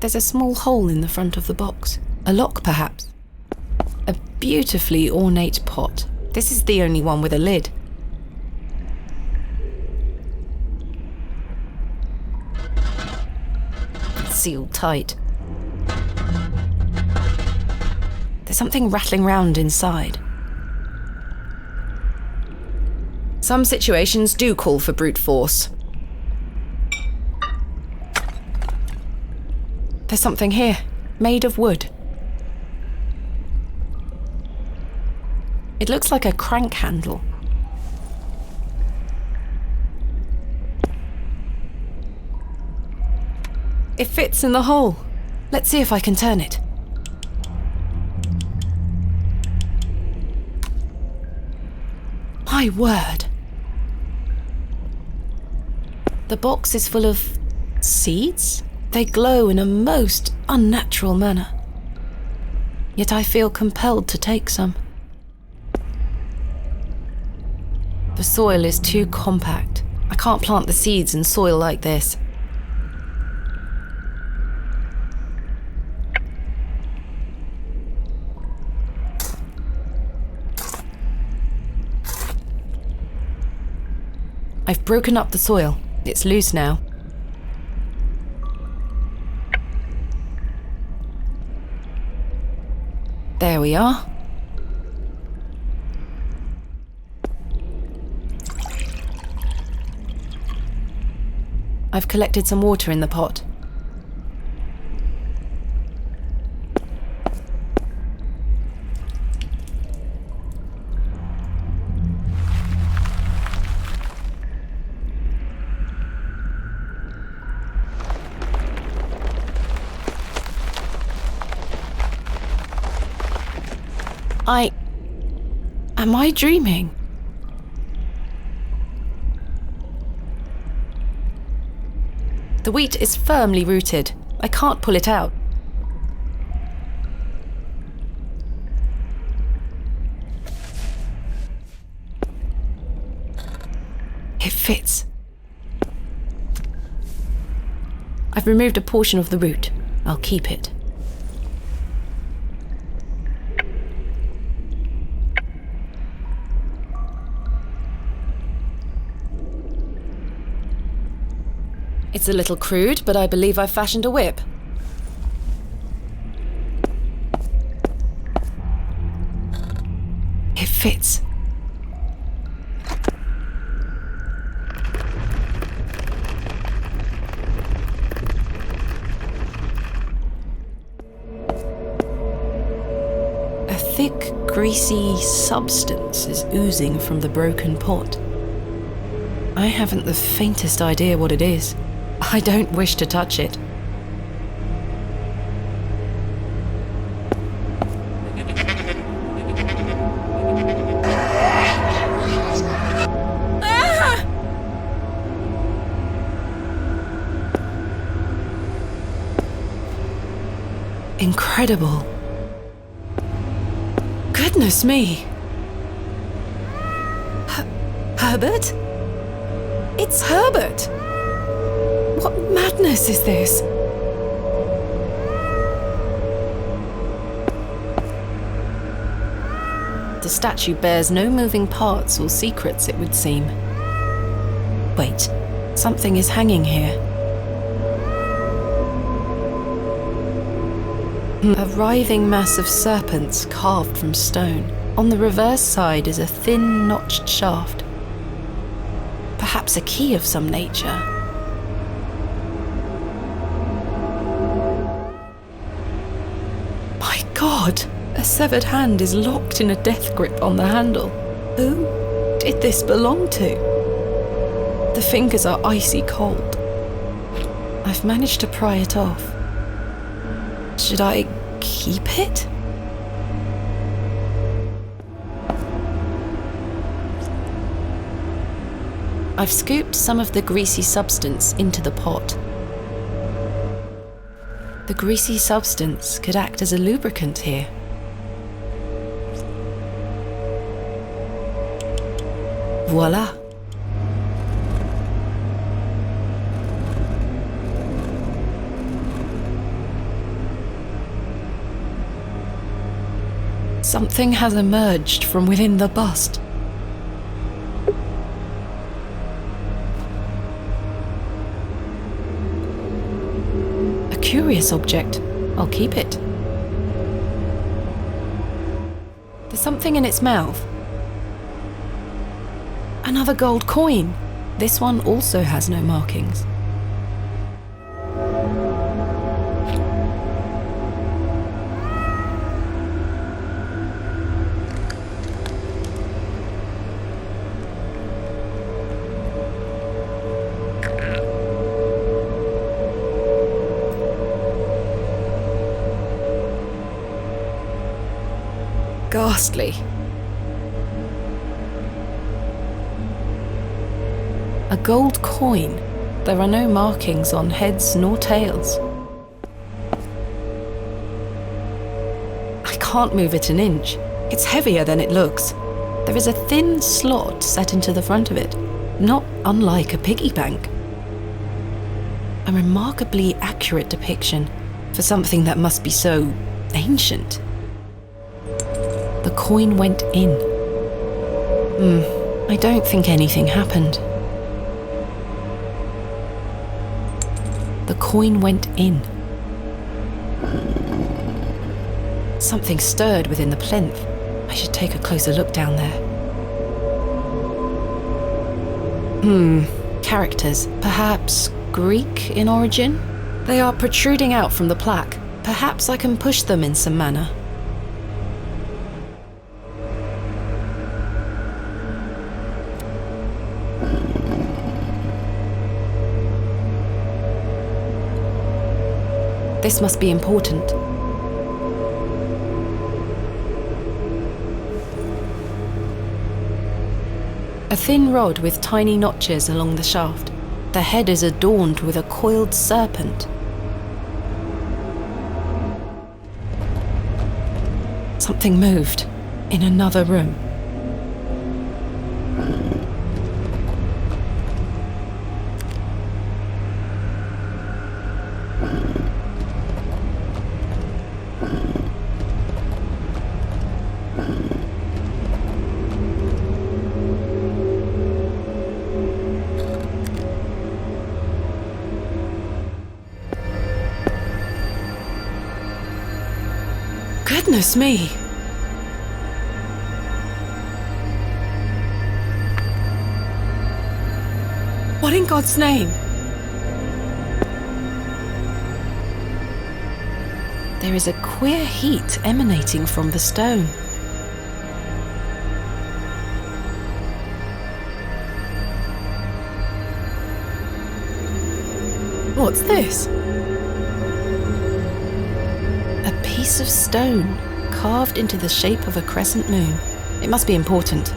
There's a small hole in the front of the box. A lock, perhaps. A beautifully ornate pot. This is the only one with a lid. It's sealed tight. There's something rattling round inside. Some situations do call for brute force. There's something here, made of wood. It looks like a crank handle. It fits in the hole. Let's see if I can turn it. My word. The box is full of seeds? They glow in a most unnatural manner. Yet I feel compelled to take some. The soil is too compact. I can't plant the seeds in soil like this. I've broken up the soil. It's loose now. There we are. I've collected some water in the pot. Am I dreaming? The wheat is firmly rooted. I can't pull it out. It fits. I've removed a portion of the root. I'll keep it. It's a little crude, but I believe I've fashioned a whip. It fits. A thick, greasy substance is oozing from the broken pot. I haven't the faintest idea what it is. I don't wish to touch it. Incredible. Goodness me. Herbert? It's Herbert! What madness is this? The statue bears no moving parts or secrets, it would seem. Wait, something is hanging here. A writhing mass of serpents carved from stone. On the reverse side is a thin, notched shaft. Perhaps a key of some nature. My God! A severed hand is locked in a death grip on the handle. Who did this belong to? The fingers are icy cold. I've managed to pry it off. Should I keep it? I've scooped some of the greasy substance into the pot. The greasy substance could act as a lubricant here. Voila! Something has emerged from within the bust. A curious object. I'll keep it. There's something in its mouth. Another gold coin. This one also has no markings. Ghastly. A gold coin. There are no markings on heads nor tails. I can't move it an inch. It's heavier than it looks. There is a thin slot set into the front of it, not unlike a piggy bank. A remarkably accurate depiction for something that must be so ancient. The coin went in. I don't think anything happened. The coin went in. Something stirred within the plinth. I should take a closer look down there. Characters. Perhaps Greek in origin? They are protruding out from the plaque. Perhaps I can push them in some manner. This must be important. A thin rod with tiny notches along the shaft. The head is adorned with a coiled serpent. Something moved in another room. Goodness me! What in God's name? There is a queer heat emanating from the stone. What's this? A piece of stone carved into the shape of a crescent moon. It must be important.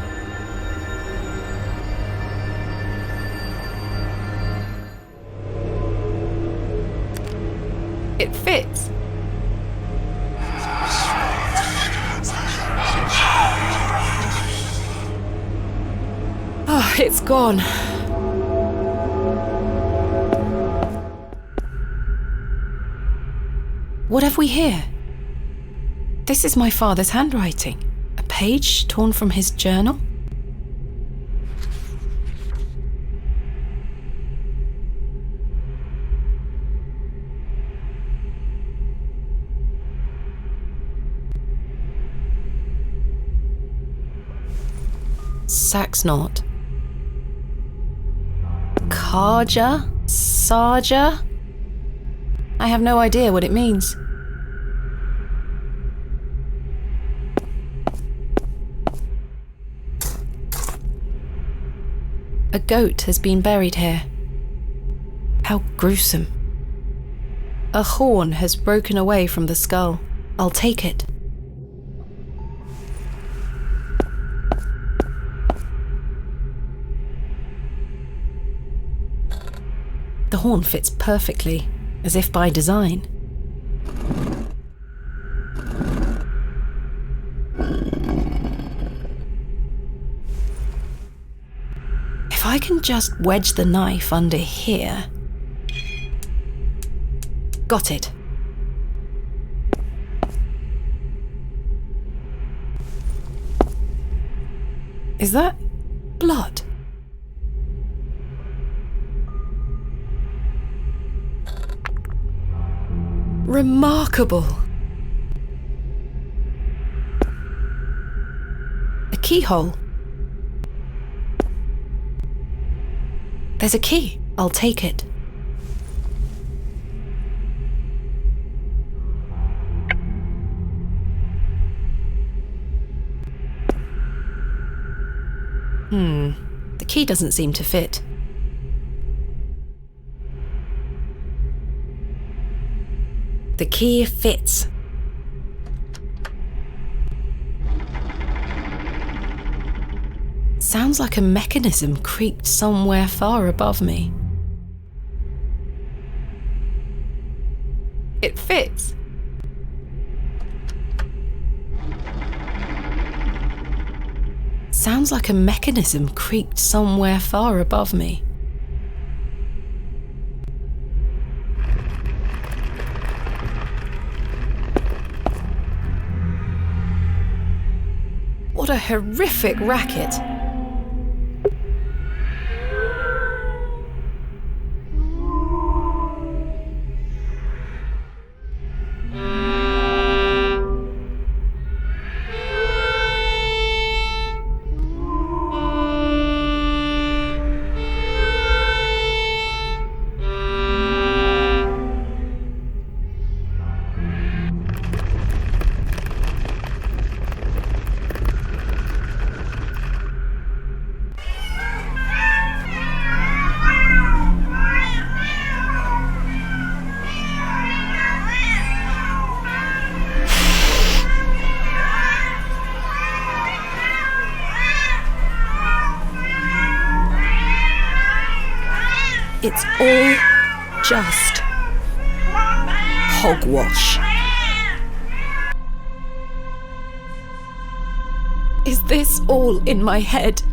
It fits. Oh, it's gone. What have we here? This is my father's handwriting. A page torn from his journal? Saxnort. Karja? Sarja? I have no idea what it means. A goat has been buried here. How gruesome. A horn has broken away from the skull. I'll take it. The horn fits perfectly, as if by design. If I can just wedge the knife under here... Got it. Is that blood? Remarkable. A keyhole. There's a key. I'll take it. The key doesn't seem to fit. The key fits. Sounds like a mechanism creaked somewhere far above me. It fits. Sounds like a mechanism creaked somewhere far above me. What a horrific racket. It's all just hogwash. Is this all in my head?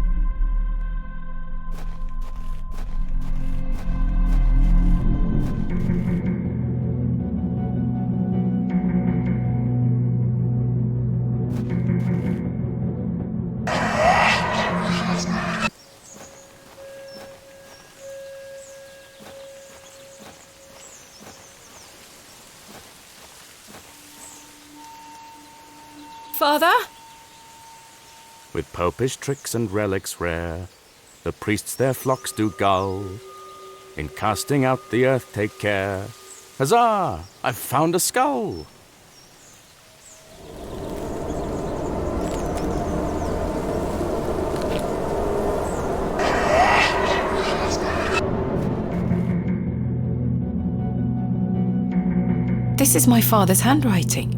Father? With popish tricks and relics rare, the priests their flocks do gull. In casting out the earth take care. Huzzah! I've found a skull! This is my father's handwriting.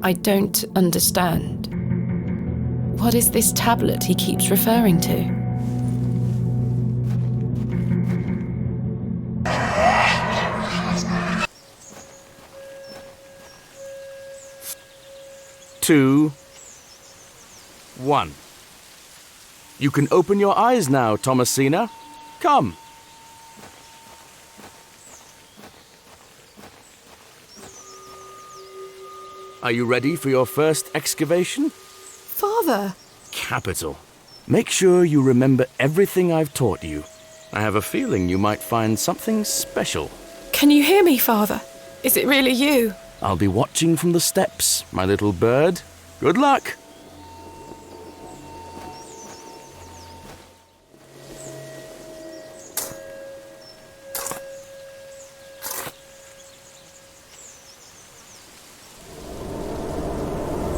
I don't understand. What is this tablet he keeps referring to? Two, one. You can open your eyes now, Thomasina. Come. Are you ready for your first excavation? Father! Capital. Make sure you remember everything I've taught you. I have a feeling you might find something special. Can you hear me, Father? Is it really you? I'll be watching from the steps, my little bird. Good luck!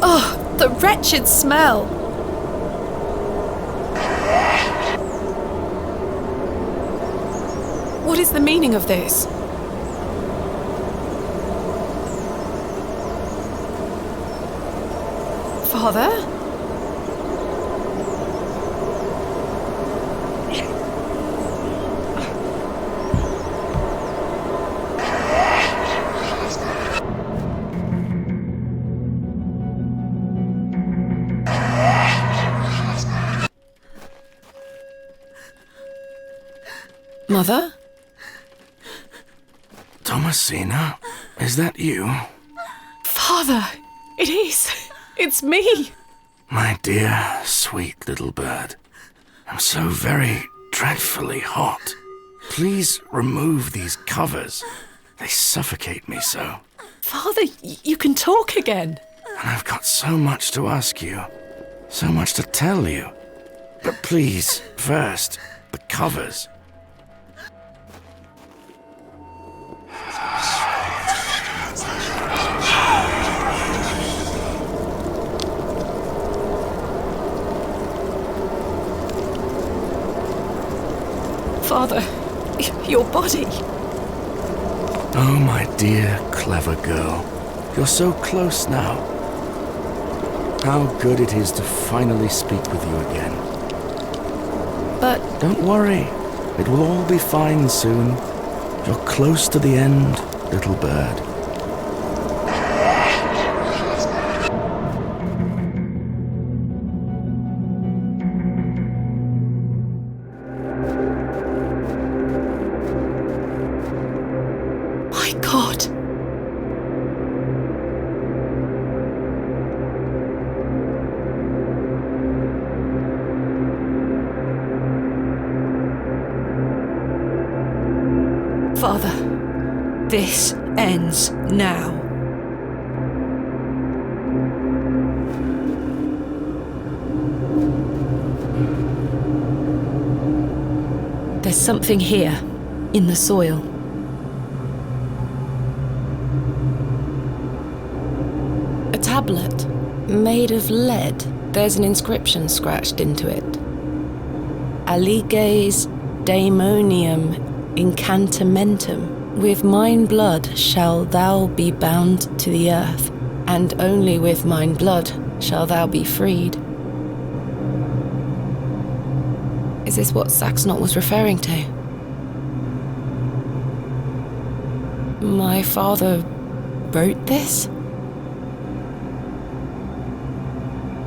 Oh, the wretched smell! What is the meaning of this? Father? Mother? Thomasina, is that you? Father, it is. It's me. My dear, sweet little bird. I'm so very dreadfully hot. Please remove these covers. They suffocate me so. Father, you can talk again. And I've got so much to ask you. So much to tell you. But please, first, the covers. Father, your body. Oh, my dear, clever girl. You're so close now. How good it is to finally speak with you again. But... Don't worry. It will all be fine soon. You're close to the end, little bird. My God. Father, this ends now. There's something here, in the soil. A tablet, made of lead. There's an inscription scratched into it. Aliges daemonium incantamentum. With mine blood shall thou be bound to the earth, and only with mine blood shall thou be freed. Is this what Saxnot was referring to? My father wrote this?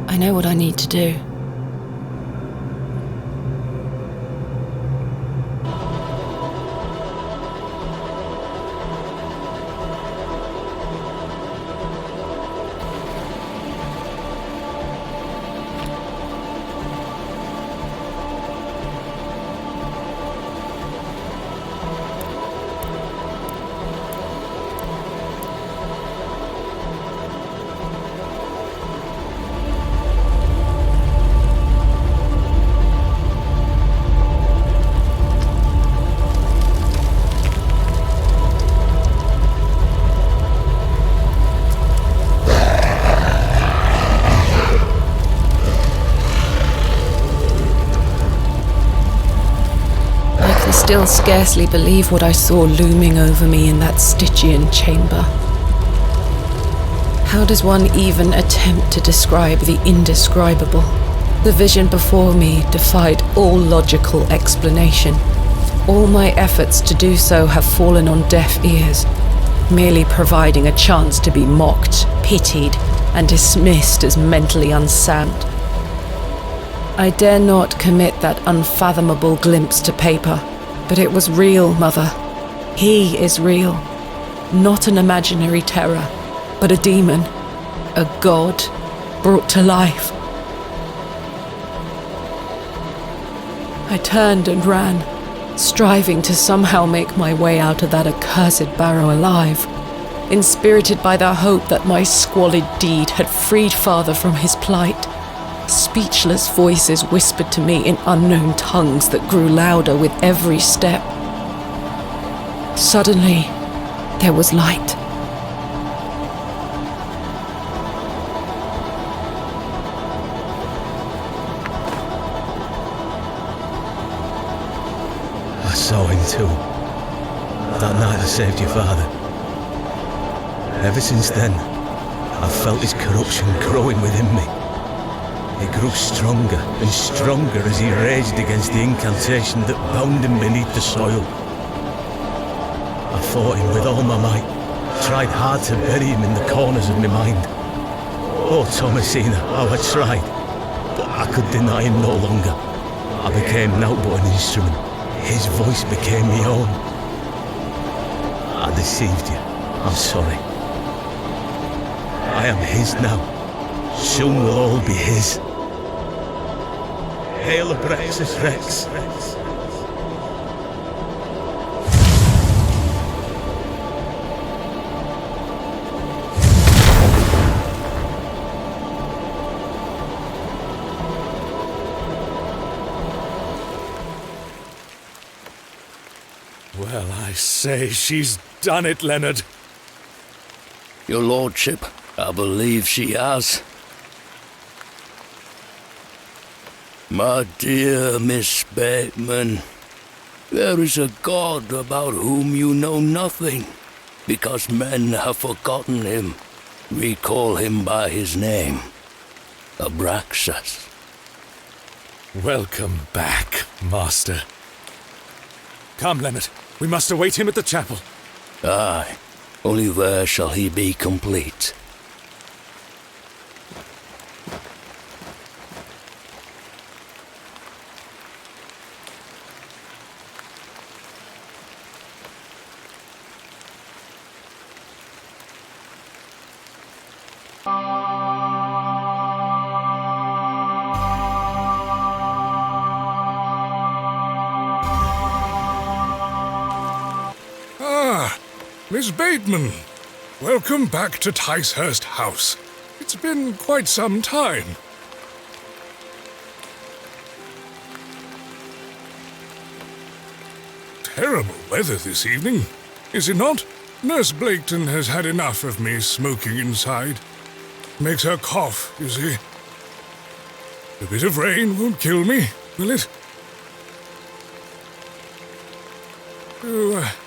I know what I need to do. still scarcely believe what I saw looming over me in that Stygian chamber. How does one even attempt to describe the indescribable? The vision before me defied all logical explanation. All my efforts to do so have fallen on deaf ears, merely providing a chance to be mocked, pitied, and dismissed as mentally unsound. I dare not commit that unfathomable glimpse to paper, but it was real, Mother. He is real. Not an imaginary terror, but a demon, a god brought to life. I turned and ran, striving to somehow make my way out of that accursed barrow alive, inspirited by the hope that my squalid deed had freed Father from his plight. Speechless voices whispered to me in unknown tongues that grew louder with every step. Suddenly, there was light. I saw him too. That night I saved your father. Ever since then, I've felt his corruption growing within me. It grew stronger and stronger as he raged against the incantation that bound him beneath the soil. I fought him with all my might, tried hard to bury him in the corners of my mind. Oh, Thomasina, how I tried, but I could deny him no longer. I became naught but an instrument. His voice became my own. I deceived you. I'm sorry. I am his now. Soon we'll all be his. Hail Abraxas Rex. Well, I say, she's done it, Leonard. Your lordship, I believe she has. My dear Miss Bateman, there is a god about whom you know nothing, because men have forgotten him. We call him by his name, Abraxas. Welcome back, Master. Come, Leonard. We must await him at the chapel. Aye, only there shall he be complete. Miss Bateman, welcome back to Ticehurst House. It's been quite some time. Terrible weather this evening, is it not? Nurse Blaketon has had enough of me smoking inside. Makes her cough, you see. A bit of rain won't kill me, will it?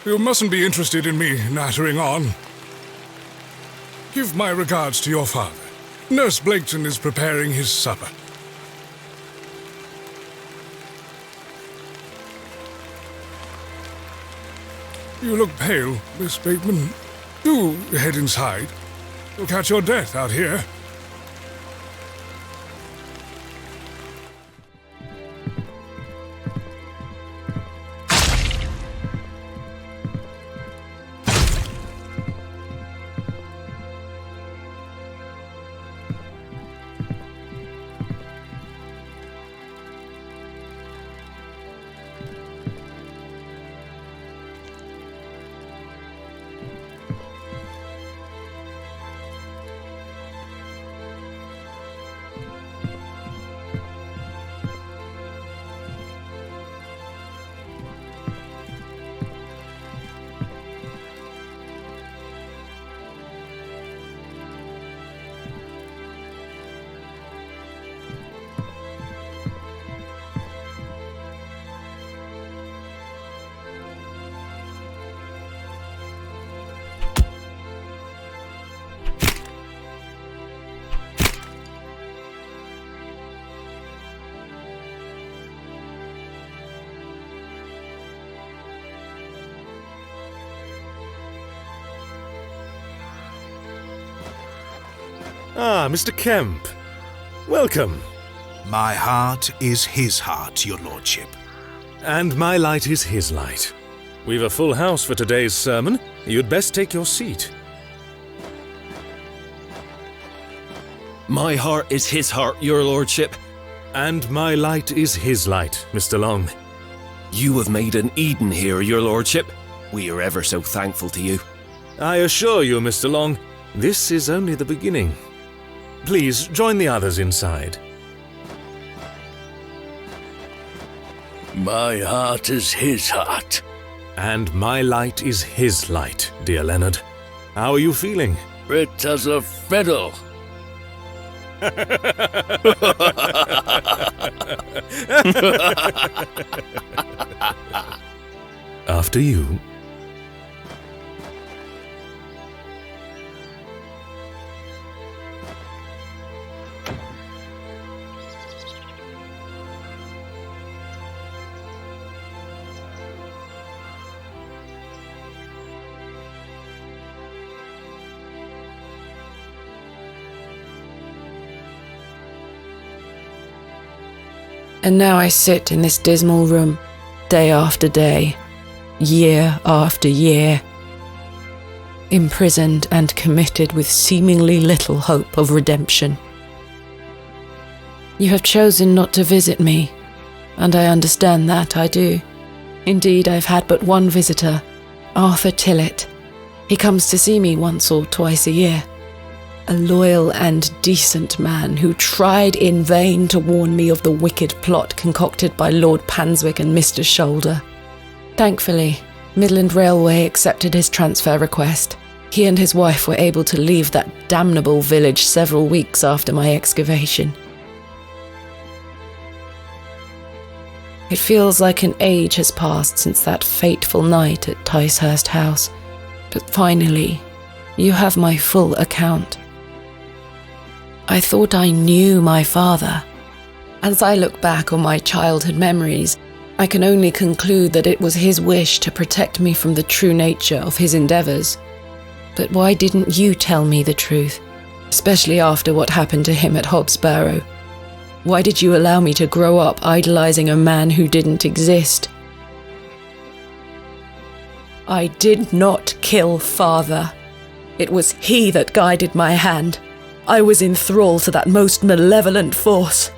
You mustn't be interested in me nattering on. Give my regards to your father. Nurse Blaketon is preparing his supper. You look pale, Miss Bateman. Do head inside. You'll catch your death out here. Ah, Mr. Kemp. Welcome. My heart is his heart, your lordship. And my light is his light. We've a full house for today's sermon. You'd best take your seat. My heart is his heart, your lordship. And my light is his light, Mr. Long. You have made an Eden here, your lordship. We are ever so thankful to you. I assure you, Mr. Long, this is only the beginning. Please join the others inside. My heart is his heart. And my light is his light, dear Leonard. How are you feeling? Fit as a fiddle. After you. And now I sit in this dismal room, day after day, year after year, imprisoned and committed with seemingly little hope of redemption. You have chosen not to visit me, and I understand that, I do. Indeed, I've had but one visitor, Arthur Tillett. He comes to see me once or twice a year. A loyal and decent man who tried in vain to warn me of the wicked plot concocted by Lord Panswick and Mr. Shoulder. Thankfully, Midland Railway accepted his transfer request. He and his wife were able to leave that damnable village several weeks after my excavation. It feels like an age has passed since that fateful night at Ticehurst House, but finally, you have my full account. I thought I knew my father. As I look back on my childhood memories, I can only conclude that it was his wish to protect me from the true nature of his endeavours. But why didn't you tell me the truth, especially after what happened to him at Hobbs Barrow? Why did you allow me to grow up idolising a man who didn't exist? I did not kill father. It was he that guided my hand. I was in thrall to that most malevolent force,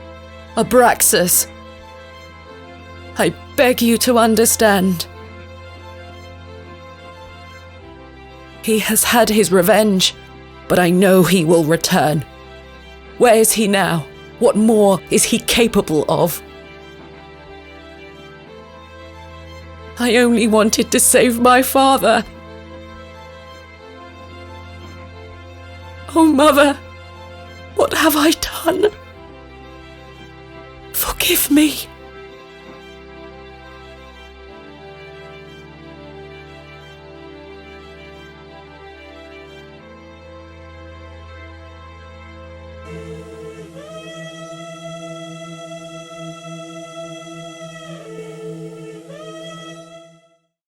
Abraxas. I beg you to understand. He has had his revenge, but I know he will return. Where is he now? What more is he capable of? I only wanted to save my father. Oh, Mother, what have I done? Forgive me.